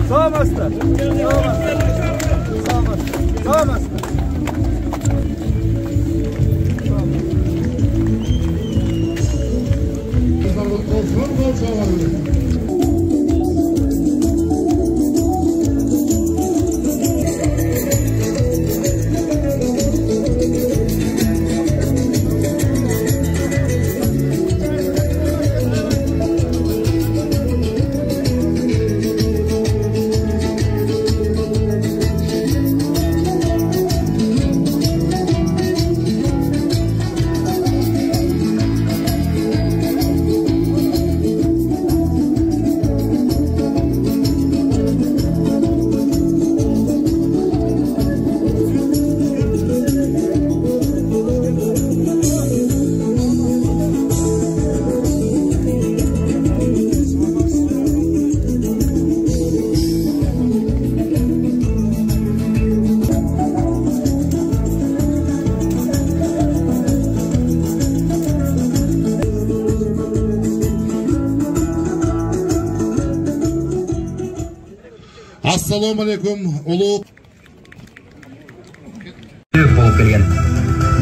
Sağ Assalamu alaikum, улуу болуп келген.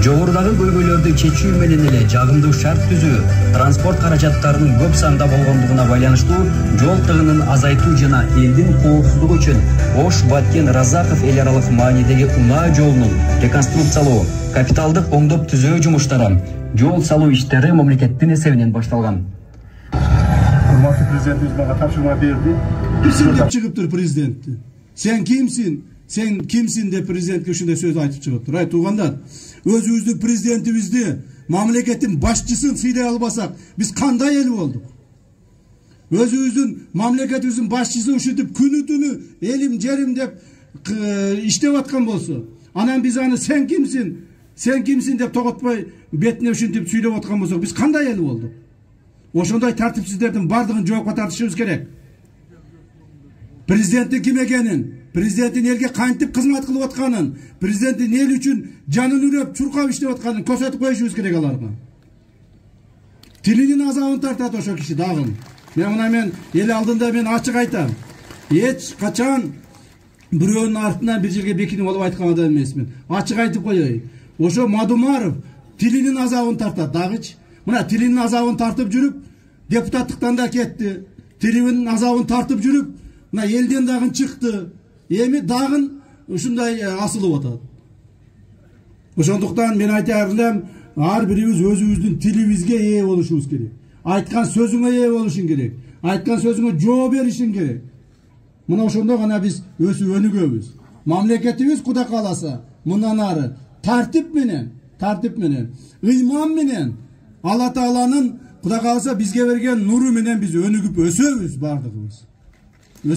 Жогорудагы көйгөйлөрдү чечүү менен эле жагымдуу шарт түзүү, транспорт каражаттарынын көп санда болгондугуна байланыштуу жол тыгынын азайтуу жана элдин коопсуздугу үчүн Ош-Баткен-Разаков эл аралык маанидеги унаа жолунун реконструкциялоо, капиталдык оңдоп түзөө жумуштары, жол салуу иштери мамлекеттин эсебинен башталган. Урматтуу президентибиз мага тапшырма берди. Деп чыгыптыр президентти. Сен кимсин деп президентке ушундай сөз айтып чыгыптыр. Ай туугандар, өзүбүздүн президентибизди, мамлекеттин башчысын сыйдай албасак, биз кандай эл болдук? Өзүбүздүн мамлекетибиздин башчысы ушинтип күнү-түнү элим жерим деп иштеп аткан болсо, анан биз аны сен кимсин деп тоготпой бетине ушинтип сүйлөп аткан болсок, биз кандай эл болдук? Ошондой тартипсиздердин бардыгын жоопко тартышыбыз керек. Президенттин ким экенин, президенттин элге кантип кызмат кылып атканын, президенттин эл үчүн жанын үрөп, чуркап иштеп атканын көрсөтүп коюшубуз керек аларга. Тилинин азабын тартат ошо киши дагы. Мен эл алдында ачык айтам. Эч качан бирөөнүн артынан бир жерге бекинип алып айткан адам эмесмин. Ачык айтып коеюн. Ошо Мадумаров тилинин азабын тартат дагычы. Мына тилинин азабын тартып жүрүп, депутаттыктан да кетти. Тилинин азабын тартып жүрүп, мына элден дагы чыкты. Эми дагы ушундай асылып атат. Ошондуктан мен айтарым, ар бирибиз өзүбүздүн тилибизге ээ болушубуз керек. Айткан сөзүңө ээ болушуң керек. Айткан сөзүңө жооп беришиң керек. Мына ошондо гана биз өсүп өнүгөбүз. Мамлекетибиз Кудай кааласа, мындан ары тартип менен, ыйман менен Алла Тааланын Кудай кааласа бизге берген нуру менен биз өнүгүп өсөбүз бардыгыбыз.